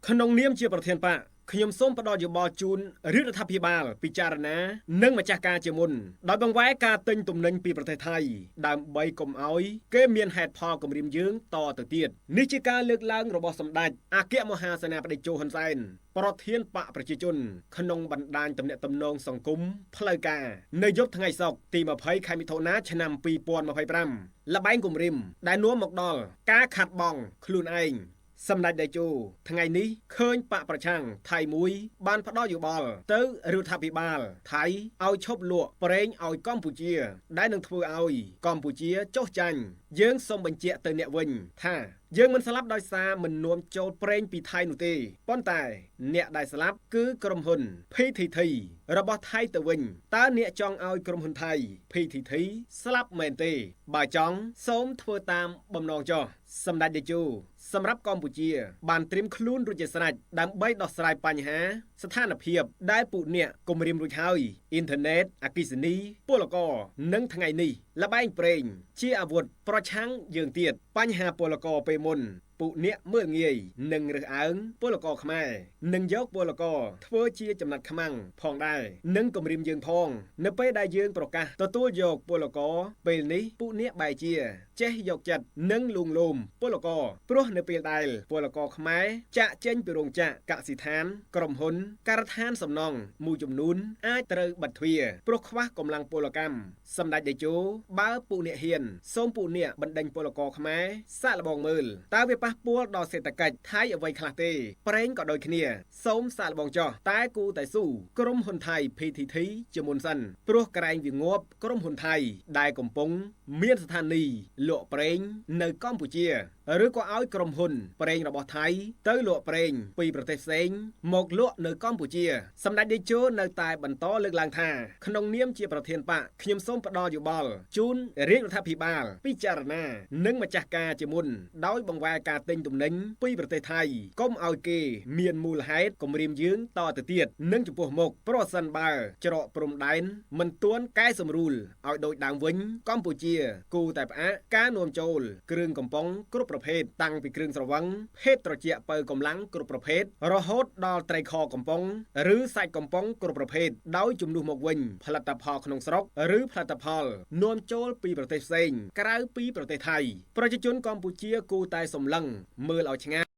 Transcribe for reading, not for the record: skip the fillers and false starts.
ក្នុងនាមជាប្រធានបកខ្ញុំសូមផ្ដល់យោបល់ជូនរដ្ឋាភិបាលពិចារណានិងម្ចាស់ការជាមុនដោយបង្វែរការទិញទំនិញពីប្រទេសថៃដើម្បីកុំឲ្យគេមានហេតុផលគំរាមយើងតទៅទៀតនេះជាការលើកឡើងរបស់សម្ដេចអគ្គមហាសេនាបតីជូហ៊ុនសែនប្រធានបកប្រជាជនក្នុងបណ្ដាញទំនាក់ទំនងសង្គមផ្លូវការនៅយប់ថ្ងៃសុក្រទី20ខែមិថុនាឆ្នាំ2025ល្បែងគំរាមដែលនាំមកដល់ការខាត់បងខ្លួនឯងសម្ដេចតេជោថ្ងៃនេះឃើញបកប្រឆាំងថៃមួយបានផ្ដល់យោបល់ទៅរដ្ឋាភិបាលថៃឲ្យឈប់លក់ប្រេងឲ្យកម្ពុជាដែលនឹងធ្វើឲ្យកម្ពុជាចុះចាញ់យើងសូមបញ្ជាក់ទៅអ្នកវិញថាយើងមិនស្លាប់ដោយសារមិននាំចូលប្រេងពីថៃនោះទេប៉ុន្តែអ្នកដែលស្លាប់គឺក្រុមហ៊ុន PTT របស់ថៃទៅវិញតើអ្នកចង់ឲ្យក្រុមហ៊ុនថៃ PTT ស្លាប់មែនទេបើចង់សូមធ្វើតាមបំណងចុះសម្ដេចតេជោសម្រាប់កម្ពុជាបានត្រៀមខ្លួនរួចជាស្រេចដើម្បីដោះស្រាយបញ្ហាស្ថានភាពដែលពួកអ្នកគំរាមរួចហើយអ៊ីនធឺណិតអគ្គិសនីពលករនិងថ្ងៃនេះល្បែងប្រេងជាអាវុធប្រឆាំងយើងទៀតបញ្ហាពលករពេលមុនពួកអ្នកមើលងាយនិងរើសអើងពលករខ្មែរនិងយកពលករធ្វើជាចំណាត់ខ្មាំងផងដែរនិងគំរាមយើងផងនៅពេលដែលយើងប្រកាសទទួលយកពលករពេលនេះពួកអ្នកបែរជាចេះយកចិត្តនិងលួងលោមពលករព្រោះនៅពេលដែលពលករខ្មែរចាក់ចេញពីរោងចក្រកសិដ្ឋានក្រុមហ៊ុនការដ្ឋានសំណង់មួយចំនួនអាចត្រូវបិទទ្វារព្រោះខ្វះកម្លាំងពលកម្មសម្ដេចតេជោបើពួកអ្នកហ៊ានសូមពួកអ្នកបណ្ដេញពលករខ្មែរសាកល្បងមើលតើវាប៉ះពាល់ដល់សេដ្ឋកិច្ចថៃអ្វីខ្លះទេប្រេងក៏ដូចគ្នាសូមសាកល្បងចោះតែគូតែស៊ូក្រុមហ៊ុនថៃ PTT ជាមុនសិនព្រោះក្រែងវាងាប់ក្រុមហ៊ុនថៃដែលកំពុងមានស្ថានីយ៍លក់ប្រេងនៅកម្ពុជាឬក៏ឲ្យក្រុមហ៊ុនប្រេងរបស់ថៃទៅលក់ប្រេងពីប្រទេសផ្សេងមកលក់នៅកម្ពុជាសម្ដេចតេជោនៅតែបន្តលើកឡើងថាក្នុងនាមជាប្រធានបកខ្ញុំសូមផ្ដល់យោបល់ជូនរាជរដ្ឋាភិបាលពិចារណានិងម្ចាស់ការជាមុនដោយបង្វែរការទិញទំនិញពីប្រទេសថៃកុំឲ្យគេមានមូលហេតុគំរាមយើងតទៅទៀតនិងចំពោះមុខប្រសិនបើច្រកព្រំដែនមិនទាន់កែសម្រួលឲ្យដូចដើមវិញកម្ពុជាគូតែផ្អាកការនាំចូលគ្រឿងកំប៉ុងគ្រប់ប្រភេទតាំងពីគ្រឿងស្រវឹងភេទត្រជាក់បើកម្លាំងគ្រប់ប្រភេទរហូតដល់ត្រីខកំប៉ុងឬសាច់កំប៉ុងគ្រប់ប្រភេទដោយជំនួសមកវិញផលិតផលក្នុងស្រុកឬផលិតផលនាំចូលពីប្រទេសផ្សេងក្រៅពីប្រទេសថៃប្រជាជនកម្ពុជាគូតែសម្លឹងមើលឲ្យឆ្ងាយ